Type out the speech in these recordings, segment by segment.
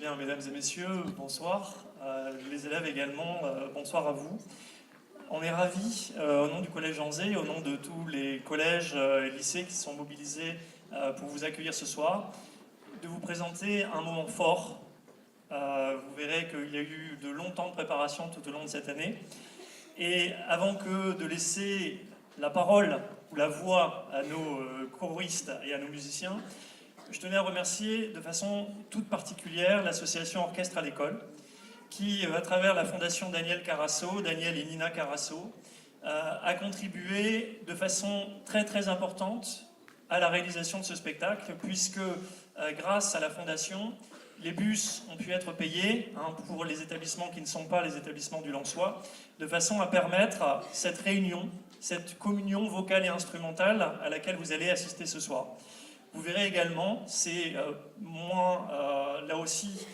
bien, mesdames et messieurs, bonsoir. Les élèves également, bonsoir à vous. On est ravis, au nom du Collège Jean Zay, au nom de tous les collèges et lycées qui sont mobilisés pour vous accueillir ce soir, de vous présenter un moment fort. Vous verrez qu'il y a eu de longs temps de préparation tout au long de cette année. Et avant que de laisser la parole ou la voix à nos choristes et à nos musiciens, je tenais à remercier de façon toute particulière l'association Orchestre à l'école, qui, à travers la fondation Daniel Carasso, Daniel et Nina Carasso, a contribué de façon très importante à la réalisation de ce spectacle, puisque grâce à la fondation, les bus ont pu être payés pour les établissements qui ne sont pas les établissements du Lensois, de façon à permettre cette réunion, cette communion vocale et instrumentale à laquelle vous allez assister ce soir. Vous verrez également, c'est moins là aussi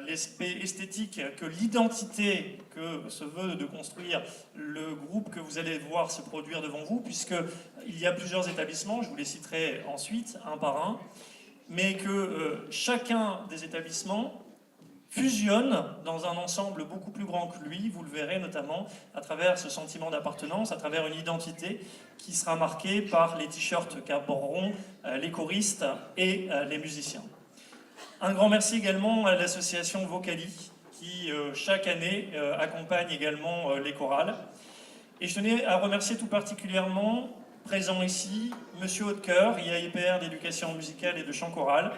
l'aspect esthétique que l'identité que se veut de construire le groupe que vous allez voir se produire devant vous, puisqu'il y a plusieurs établissements, je vous les citerai ensuite, un par un, mais que chacun des établissements fusionne dans un ensemble beaucoup plus grand que lui, vous le verrez notamment à travers ce sentiment d'appartenance, à travers une identité qui sera marquée par les t-shirts qu'aborderont les choristes et les musiciens. Un grand merci également à l'association Vocali qui chaque année accompagne également les chorales. Et je tenais à remercier tout particulièrement, présent ici, Monsieur Hautecoeur, IAIPR d'éducation musicale et de chant choral,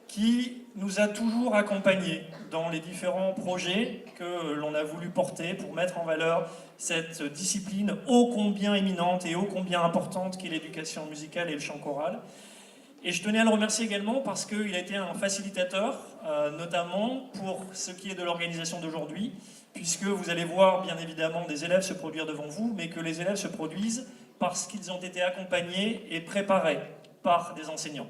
qui nous a toujours accompagnés dans les différents projets que l'on a voulu porter pour mettre en valeur cette discipline ô combien éminente et ô combien importante qu'est l'éducation musicale et le chant choral. Et je tenais à le remercier également parce qu'il a été un facilitateur, notamment pour ce qui est de l'organisation d'aujourd'hui, puisque vous allez voir bien évidemment des élèves se produire devant vous, mais que les élèves se produisent parce qu'ils ont été accompagnés et préparés par des enseignants.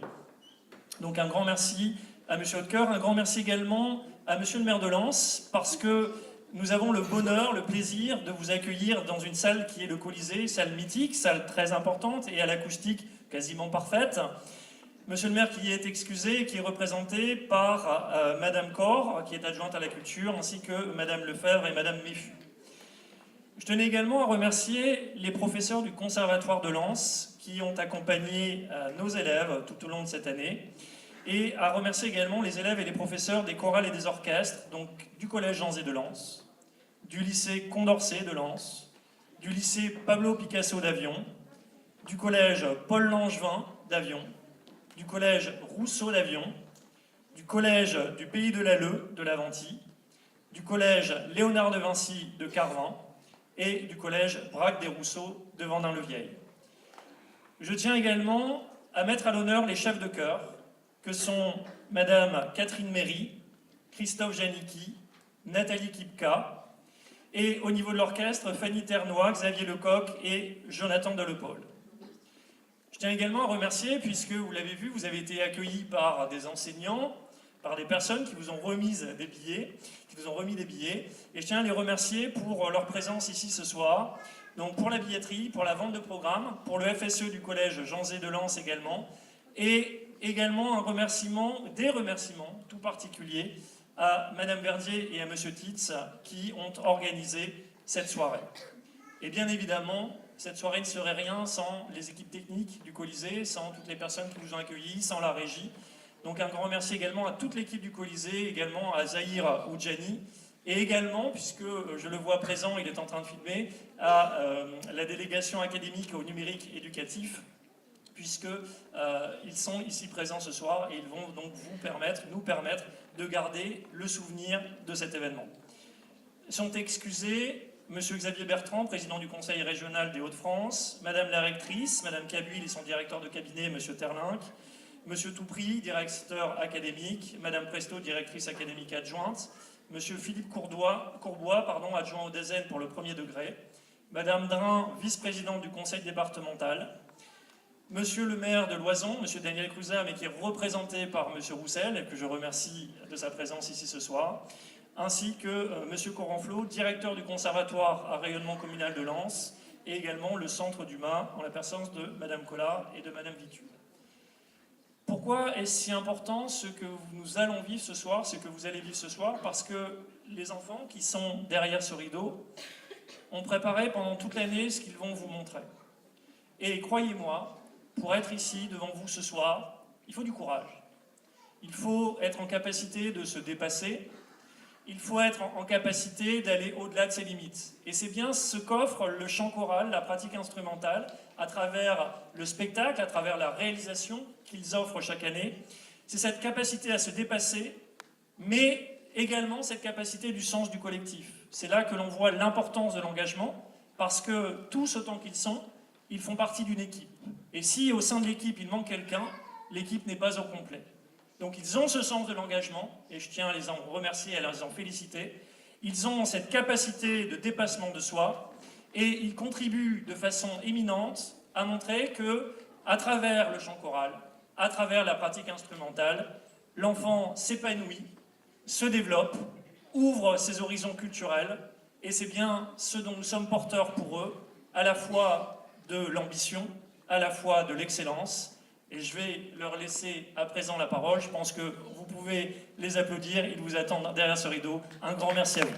Donc un grand merci à M. Hautecoeur, un grand merci également à M. le maire de Lens, parce que nous avons le bonheur, le plaisir de vous accueillir dans une salle qui est le Colisée, salle mythique, salle très importante et à l'acoustique quasiment parfaite. Monsieur le maire qui est excusé, qui est représenté par Madame Cor, qui est adjointe à la culture, ainsi que Madame Lefebvre et Madame Méfu. Je tenais également à remercier les professeurs du Conservatoire de Lens qui ont accompagné nos élèves tout au long de cette année, et à remercier également les élèves et les professeurs des chorales et des orchestres, donc du Collège Jean Zay de Lens, du lycée Condorcet de Lens, du lycée Pablo Picasso d'Avion, du collège Paul Langevin d'Avion, du collège Rousseau d'Avion, du collège du Pays de l'Alleu de l'Aventie, du collège Léonard de Vinci de Carvin et du collège Braque des Rousseaux de Vendin-le-Vieil. Je tiens également à mettre à l'honneur les chefs de chœur, que sont Madame Catherine Méry, Christophe Janicki, Nathalie Kipka, et au niveau de l'orchestre, Fanny Ternois, Xavier Lecoq et Jonathan Delepaul. Je tiens également à remercier, puisque vous l'avez vu, vous avez été accueillis par des enseignants, par des personnes qui vous ont remis des billets, et je tiens à les remercier pour leur présence ici ce soir, donc pour la billetterie, pour la vente de programmes, pour le FSE du collège Jean Zay de Lens également, et également des remerciements tout particuliers à Madame Verdier et à Monsieur Titz qui ont organisé cette soirée. Et bien évidemment, cette soirée ne serait rien sans les équipes techniques du Colisée, sans toutes les personnes qui vous ont accueillis, sans la régie. Donc un grand merci également à toute l'équipe du Colisée, également à Zahir Oudjani, et également, puisque je le vois présent, il est en train de filmer, à la délégation académique au numérique éducatif, puisqu'ils sont ici présents ce soir et ils vont donc nous permettre de garder le souvenir de cet événement. Sont excusés Monsieur Xavier Bertrand, président du Conseil régional des Hauts-de-France, Madame la rectrice, Madame Cabuil et son directeur de cabinet, Monsieur Terlinck, Monsieur Toupry, directeur académique, Madame Presto, directrice académique adjointe, Monsieur Philippe Courbois, adjoint au DAZEN pour le premier degré, Madame Drin, vice-présidente du conseil départemental, Monsieur le maire de Loison, Monsieur Daniel Cluzat, mais qui est représenté par Monsieur Roussel, et que je remercie de sa présence ici ce soir, ainsi que Monsieur Corenflot, directeur du conservatoire à rayonnement communal de Lens, et également le centre du Mât, en la personne de Madame Collard et de Madame Vitu. Pour Pourquoi est-ce si important ce que nous allons vivre ce soir, ce que vous allez vivre ce soir? Parce que les enfants qui sont derrière ce rideau ont préparé pendant toute l'année ce qu'ils vont vous montrer. Et croyez-moi, pour être ici devant vous ce soir, il faut du courage. Il faut être en capacité de se dépasser. Il faut être en capacité d'aller au-delà de ses limites. Et c'est bien ce qu'offre le chant choral, la pratique instrumentale, à travers le spectacle, à travers la réalisation qu'ils offrent chaque année. C'est cette capacité à se dépasser, mais également cette capacité du sens du collectif. C'est là que l'on voit l'importance de l'engagement, parce que tous autant qu'ils sont, ils font partie d'une équipe. Et si au sein de l'équipe il manque quelqu'un, l'équipe n'est pas au complet. Donc ils ont ce sens de l'engagement, et je tiens à les en remercier et à les en féliciter. Ils ont cette capacité de dépassement de soi, et ils contribuent de façon éminente à montrer que, à travers le chant choral, à travers la pratique instrumentale, l'enfant s'épanouit, se développe, ouvre ses horizons culturels, et c'est bien ce dont nous sommes porteurs pour eux, à la fois de l'ambition, à la fois de l'excellence. Et je vais leur laisser à présent la parole. Je pense que vous pouvez les applaudir. Ils vous attendent derrière ce rideau. Un grand merci à vous.